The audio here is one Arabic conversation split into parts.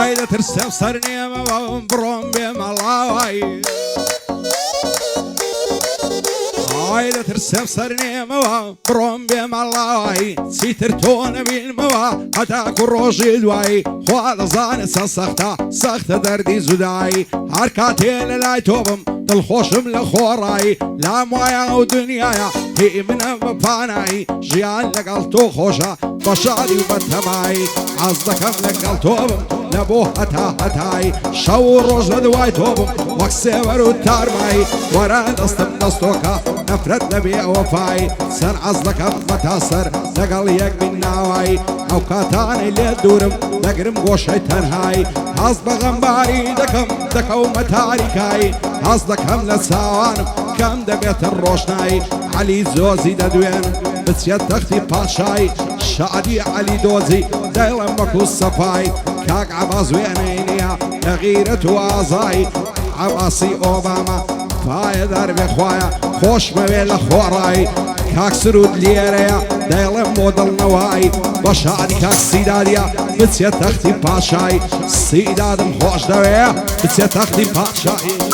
هاي لا ترسم صرني ما بروم بملاوي هاي لا ترسم صرني ما بروم بملاوي سيترتون بالموا حتى كروجي دواي خوال زان سخته دردي زداي حركاتي لا توبم الخوشم لخوراي لا مويا ودنيايا هي من بفاناي جيان لقلتو خوشا بشاري وبتماي عزدكم لقلتوبم لبو هتاي شو روج لدواي توبم وكسيبر وتارماي ورا دستم دستوكا نفرت نبي وفاي سر عزدكم متاثر لقل يك من ناواي او كاتاني اللي دورم لقرم قوشي تنهاي عزبغم باري دكو متاريكاي عزدكم لساوانم كم دبيت الروشناي علي زوزي ددوين بسيت تختي باشاي شادي علي دوزي دايلم بكو الصفاي كاك عباس وينينيا لغيرة وازاي عباسي اوباما فاي دربي خوايا خوش مبيل خوراي كاك سرود ليريا دايلم مودل نواي بشادي كاك سيداديا بسيت تختي باشاي سيدادم خوش دويا بسيت تختي باشاي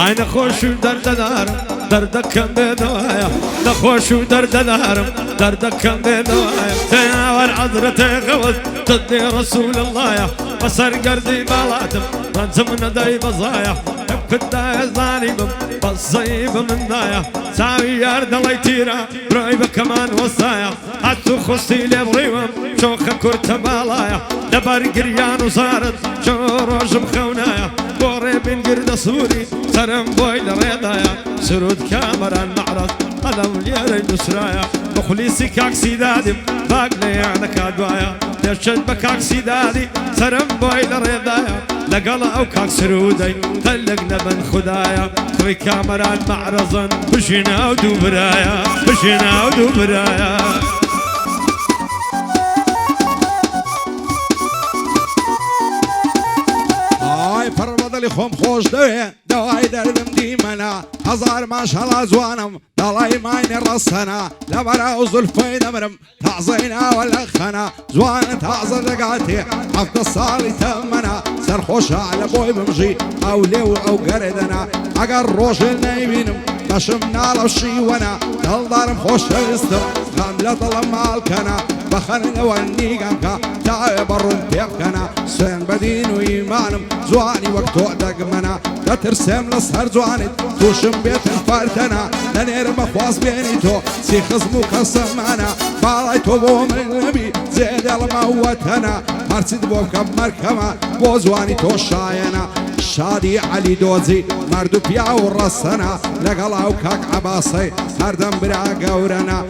عين خوش ودرد دارم دردك كم بدوايا نخوش ودرد دارم دردك كم بدوايا تناور عذرتي غوث تدي رسول الله يا بصر قردي بلاتم رنزمنا داي بزايا كدا ظالم بصيب من دايا ساوي يارد الله يتيرا برايبه كمان وصايا حتى خصي لبريوم شوخه كرت بالايا دبر قريان وصارت شو روج مخونايا بوري بن قرد صوري سرم بويل ريضايا سرود كاميرا المعرض هذا وليالي نسرايا مخليسي كاك سيدادي باقلي يعني كادوايا يرشد بكاك سيدادي سرم بويل ريضايا لقلا او كاك سرودي طلقنا من خدايا خوي كاميرا المعرض بشنا ودوبرايا بشنا ودوبرايا فرمضلي خم خوش دواي دردم ديمنا هزار ما شاء الله زوانم دلاي ماين رصنا لبرا وزلفي نمرم تعزينا والخنا زوان تعزر دقاتي عفت الصالي تمنا سر خوش على بوي بمجي او ليو او قردنا اقر روش النايبينم مشمنا لو شيونا دلدارم خوش استم خاملة ظلم مالكنا بخن واني قمكا تعب الروم بيقنا سين بدين ويمانم زواني وقتو دقمنا لا ترسم لصهر زواني توشم بيت الفارتنا لنير مخواص بينيتو سي خصمو قسمنا بالايتو بو من النبي زيد الموتنا مرسد بو مركما بو زواني تو شاينا شادي علي دوزي مردو بياو الرسنا لقلاو كاك عباسي هردم برا قورنا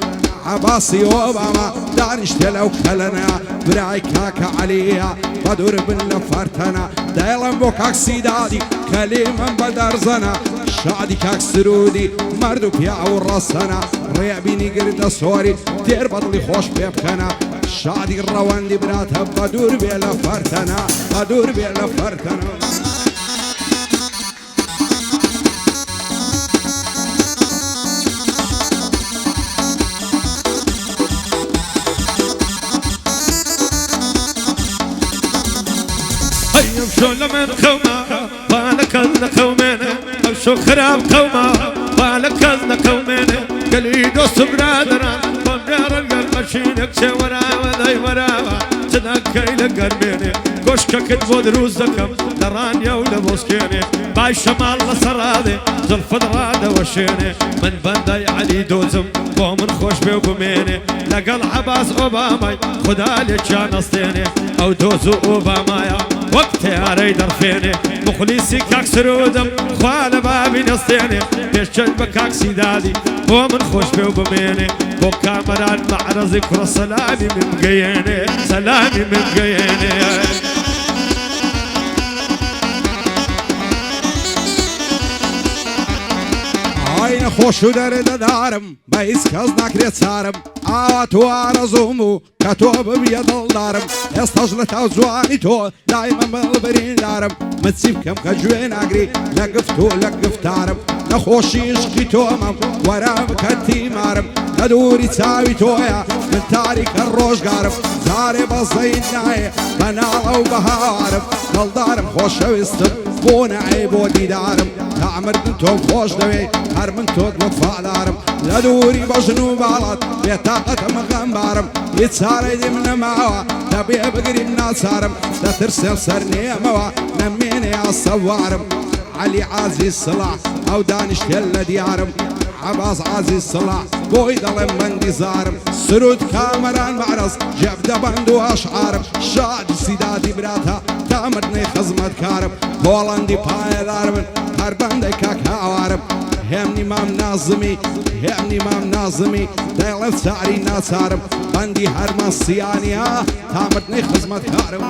عباسي اوباما دانشت لو كلنا براي كاك عليا بدور بالنفرتنا دايلم بو كاك سيدادي كليما بدرزنا شادي كاك سرودي مردو بياو الرسنا ريابيني قرد صوري دير بطلي خوش بيبكنا شادي الرواندي براتها بدور بيلا فرتنا بدور بيلا فرتنا شو لمن قوما بالك قومنا او شو خراب قوما بالك قومنا قالي دوست برادران بمدار المشينك شورا وذي ورا تنكي لقربيني كشكك تبود روزكم درانيا ولا بوسكيني باي شمال لصرادي زلف درادة وشيني من بندي علي دوزم ومن خوش بي وبميني لقل عباس اوباماي خدالي كان اسطيني او دوزو اوبامايا وقت يا ريدر فيني مخلصي كاك سرودم خوال بابي نسطيني بيشجل بكاك سيدادي ومن خوش بي وبميني بو كاميرا المعرض كرة سلامي من قييني سلامي من قييني ئای نەخۆش و دەرەدە دارم بە هیچ کەس ناکرێت چارم ئاوا تو ئارەزوم و کە تۆ ببیە دڵدارم ئێستاش لە تاو جوانی تۆ دایمە مەڵبەرین دارم من چی بکەم کە گوێ ناگری لە گفت و لە گفتارم نەخۆشی عشقی تۆمەم وەرە بکە تیمارم لە دووری چاوی تۆیە من تاریکە ڕۆژگارم جارێ بەزەی نایە بە ناڵە و بە هاوارم دڵدارم خۆشەویستم بۆ نەعێ بۆ دیدارم تامردن تۆ خۆش دەوێ هەر من تۆت وەفادارم لە دووری بەژن و باڵات بێتاقەتە مەغەمبارم هیچ چارەی دیم نەماوە دەبێ بگریم ناچارم دەترسێم سەر نێمەوە نەمێنێ ئاسەوارم علی عازیز سڵاح ئەو دانیشتێن لە دیارم عباس عزیز صلاح بۆی دەڵێم بەندی زارم سرود کامەران بەعرەز جێبدە بەند و ئەشعارم شادی سیدادی براتە تامردنەی خزمەتکارم هۆڵەندی پایەدار من هەر بەندەی کاک هاوارم هێمنی مام نازمی هێمنی مام نازمی دەیڵێم چاری ناچارم بەندی هەرمەسیانیا تامردنەی خزمەتکارم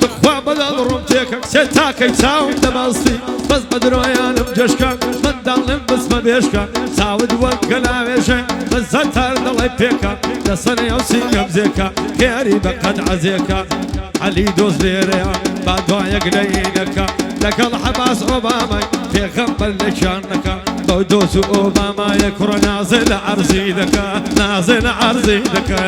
بخوا بدل رومتێکە سێ تاکەی چاوم دەباستی بەس بە درۆیانم جێشکە من دەڵێم بسمە بێشکە چاود وەک گەلاوێژە بە زەتار دەڵێ پێکە لەسەر ئەو سینگەم زێکە کێری بە قەد عەزێکە عەلی دۆست لێرەیە با دوایەک لەینەکە لەگەڵ حەباس ئۆبامای پێغەمبەر لێکیان نەکە بەو دۆست و ئۆبامایە کوڕە نازێ لە عەرزی دەکە نازێ لە عەرزی دەکە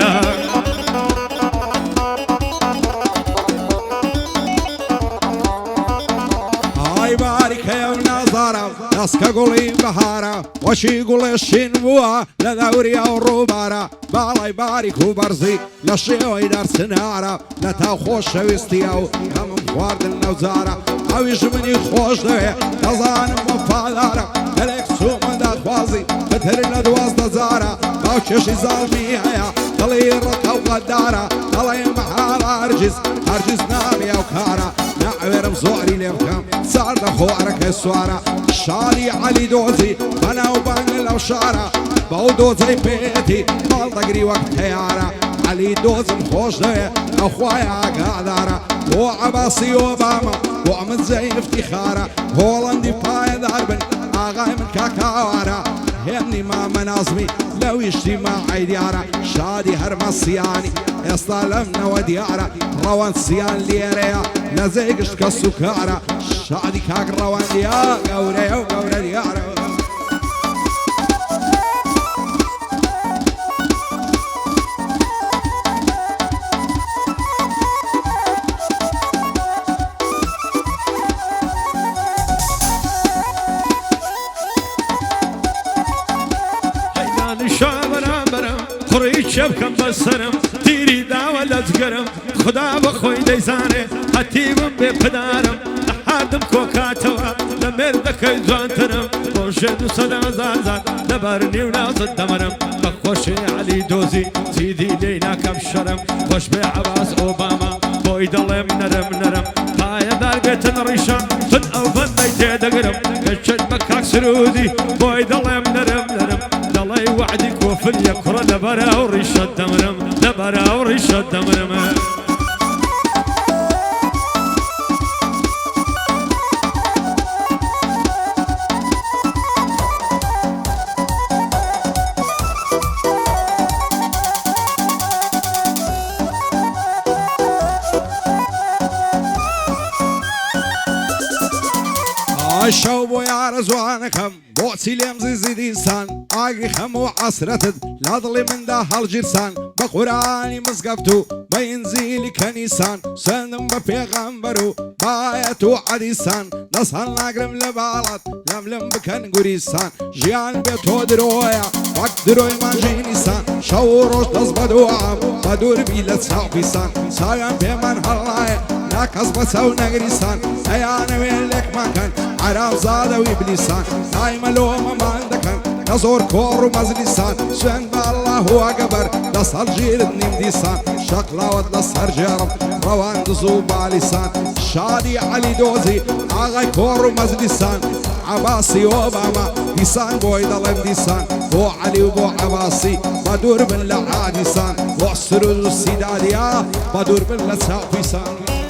باریکەیە و نازارە دەستکە گوڵی بەهارە وەشی گوڵێشین بووە لە دەوریا و ڕووبارە باڵای باریک و بەرزی لە شێوەی دەرچنارە لە تاو خۆشەویستیە و هەموم خواردن نەوزارە ئەویش منی خۆش دەوێ دەزانم وەفادارە گەلێک چوومە داخوازی بەتر لە 12 باو چێشی زاڵمی هەیە دڵی ڕقە و غەدارە دەڵێم بەحاڵ هەرگیز نامی ئەو کارە ناوێرم زۆری لێ بکەم ساردە خۆارەکەی سوارە شاری عەلی دۆزی بەناوبانگ لەو شارە بەو دۆزەی پێێتی ماڵ دەگری وەک تەیارە عەلی دۆزم خۆش دەوێ ئەو خوای ئاگادارە بۆ عەباسی ئۆبامە بۆ من جەی افتیخارە هۆڵەندی پایەدار بن ئاغای من کاکاوارە هێمنی مامە نازمی لەویشتی ماعەی دیارە شادی هەرمەسیانی ئێستا لەم نەوە دیارە ڕەوەندسیان لێرەیە نەزەی گشت کە سوکارە شادی کاک ڕەوەندیە گەورەیە و گەورە دیارە خوڕی چێبکەم بەسەرم تیری داوە لە جگەرم خدا بەخۆی دەیزانێ هەتیبم بێ پدارم هادم کۆکاتەوە لە مێردەکەی جوانترم بۆ ژێ 200 زار لەبەر نیو نازت دەمەرم بە خۆشی عەلی دۆزی چیدی لێی ناکەم شەرم خۆش بێ عەباس ئۆباما بۆی دەڵێم نەرم نەرم پایەدار بێتن ڕیشە تن ئەو بەندەی تێدەگرم گەچێت بە کاک سرودی بۆی دەڵێم نەرم نەرم دەڵێ وعدی کۆفریە کوڕە لەبەرە ئەو ڕیشەت دەمرم لەبەرە ئەو ڕیشەت دەمرم شەو بۆ یارە جوانەکەم بۆچی لێم زیزی دیسان ئاگری خەم و عەسرەتت لا دڵی مندا هەڵگیرسان بە قورئانی مزگەفت و بە ئینجیلی کەنیسان سوێندم بە پێغەمبەر و بایەت و حەدیسان دەست هەڵناگرم لە باڵات لەملم بکەن گوریسان ژیان بێ تۆ درۆیە وەک درۆی ماژەی نیسان شەو و ڕۆژ دەست بە دوام بە دووربی لە چاو پیسان چاویان پێمان هەڵنایە ناکەس بە چەو نەگریسان ئەیانەوێ لێکماکەن عەراب زادە و ئیبلیسان دایمە لۆمەمان دەکەن کە زۆر کۆڕ و مەزلیسان سوێن بە ئەڵڵاه ئەکبەر دەست هەڵگیرت نیم دیسان شەقلاوت لەسەر جێڕم ڕەواندز و بالیسان شادی عەلی دۆزی ئاغای کۆڕ و مەزلیسان عباسي اوباما ديسان بوي ضلم ديسان بو علي وبو عباسي بدور من لعاديسان بو سرود السيداديا بدور من لسافيسان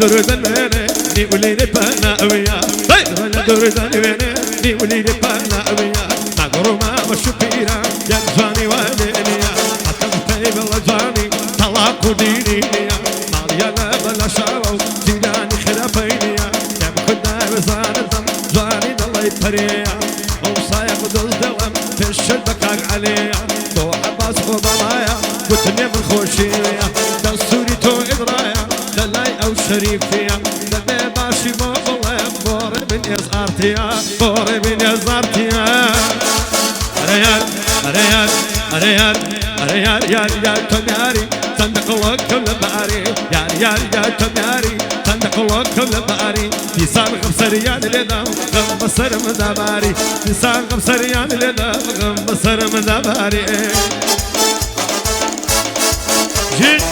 درد المني ني وليني بنا ويا ولا درد المني ني وليني بنا ويا مغرومه وشبيره يا جاني ولينيا حتى طيب الجاني طلاق ديني ماليا لا بلا شاو جيراني خرابينيا يا مكنا وزان جاني الله يبريا وصايق دلدلم في الشدك عليا تو عباس خضرايا قلت من خوشيا دستوري تو ادرايا دلاي او شريفيا دلاي باشي مظلم بوري من يزارتيا بوري من يزارتيا ريال ريال ريال ريال يا ريال تناري صندق الله كل باري يا ريال يا تناري صندق الله كل باري لسان غمسريان لنا غمسر مدباري لسان غمسريان لنا غمسر مدباري جيت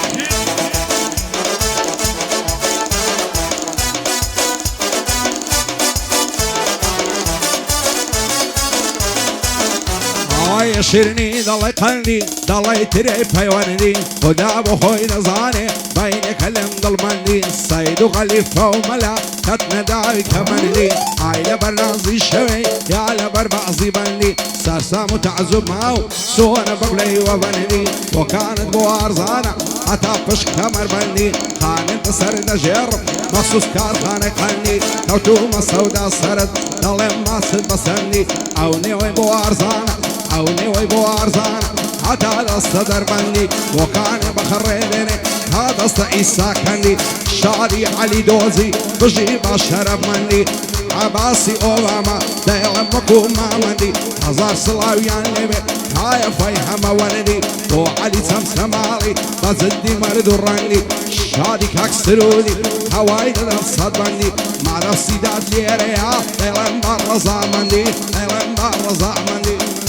يشرني ضل قلبي ضل يتري بيواني خدا بخوي نزاني بيني كلم ضل مندي صيد وغليفة وملا كتنا داوي كمندي عايلة برازي شوي يا لبر بعضي بندي ساسا متعزب معو سونا ببلي وبندي وكانت بوارزانا أتافش كمر بندي خانت سرد جرب مخصوص كارخانة قلني كوتوما سودا سرد ضل ما سد بسندي أوني وين بوارزانا أوني ويبو أرزان هذا الصدر بندي وكان بخريدني هذا استعيسى كندي شادي علي دوزي بجيب شرب مندي عباسي أوباما دايما مكوم مندي هزار صلاويان لبي هاي فيها وندي بو علي سمسمالي بزدي مرد الرندي شادي كاكسرولي هواي الصد بندي مع نفسي داد ليريا دايما برزا مندي دايما برزا مندي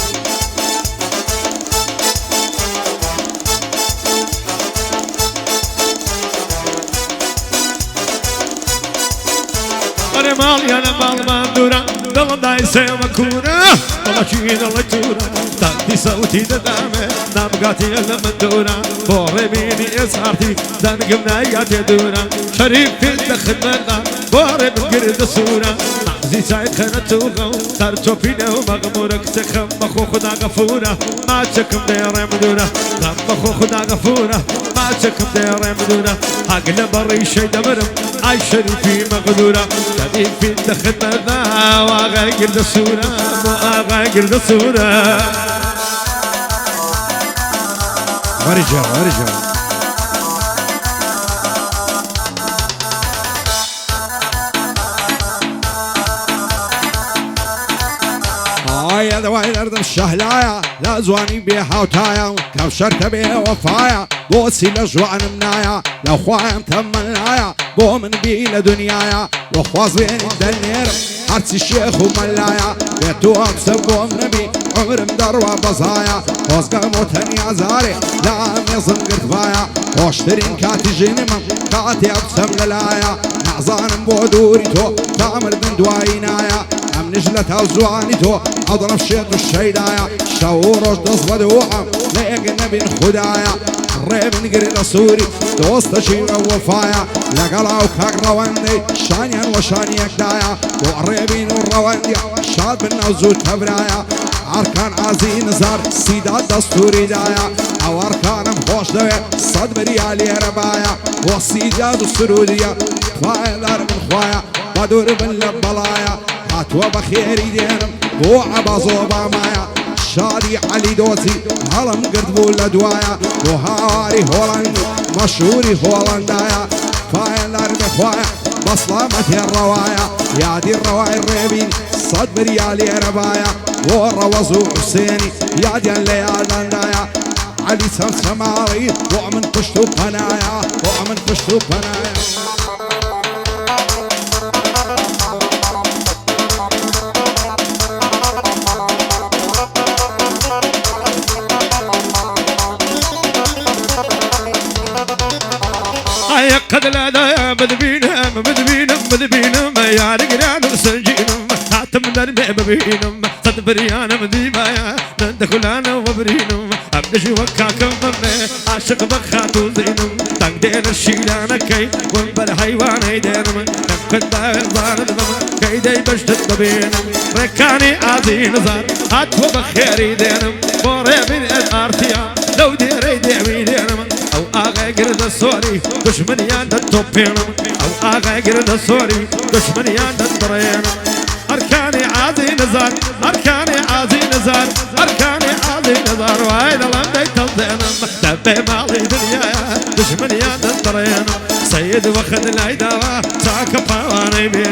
أنا مالي أنا مال مندورة دل دايسة مكونة طلعتي دل تورة تأتي صوتي ددامة نبقاتي المندورة بوري بيني إسهارتي دنقمنا ياتي دورة شريف في الخدمة بوري بقرد الصورة نعزي سعيد خنتوغو ترجو فينا ومغمورك تخم بخو خدا غفورة ما تشكم دير مدورة خم بخو خدا غفورة ما تشكم دير مدورة أقل بري شي دمرم عاي شريفي مغدورة في الخدمة وأغير الصورة وأغير الصورة ورجع هاي دواي الأرض الشهلايا لا زواني بيها وتايا كبشرت بيها وفايا بوسي لجوان منايا لو خوايم تمنايا بو من بي لدنيايا وخواز بين الدنير عرسي الشيخ وملايا بيتو أكسب بو نبي عمر مدروى بزايا وزقا موتني عزاري لا ميزن قرفايا واشترين كاتي جنمم كاتي أكسب للايا نعزان بودوري تو تعمل من دواينايا ام نجلة الزواني تو اضرب شيط الشيدايا شاوروش تصبد وعم ليق نبي خدايا الريب نقري لصوري توسط شي وفايا لقلاو كاك رواندي شانيان وشانيك دايا والريبين والرواندي شاد بالنوزو تبرايا أركان عزين زار سيدات دستوري دايا أو أركان مخوش دوي صد بريالي ربايا والسيدات السرودية فايلار من خوايا بدور باللبلايا هاتوا بخيري دينم بو عبازو بامايا شادي علي دوزي هلم قردبو لدوايا وهاواري هولندي مشهوري هولندايا فايلار من خوايا بصلامة الروايا يا دي الرواي الريبين صد بريالي ربايا والروزو حسيني يا دي الليالي علي سمسماري ومن قشتو بنايا ومن قشتو بنايا يا قد لا دا مذبينم يا رجلان وسجينم هاتم دربي ببينم صد بريان مذيبا يا ندخل انا وبرينم ابدش وكاكم عاشق بخاتو زينم تقدير الشيلانه كي وانبر حيوان ايدينم نفقد ضارد كيدي بشتت بينم ركاني عزين زار هاتو بخير دينم بوري من الارتيا لو ديري ديوي دينم او اغا قرد السوري دشمن ياند التوبينم او اغا قرد السوري دشمن ياند الدرينم اركاني عازي نزار اركاني عازي نزار اركاني عازي نزار وهيدا لم يتلزينم دبي مالي دنيا دشمن ياند الدرينم سيد وخد العداوة ساك فواني بينم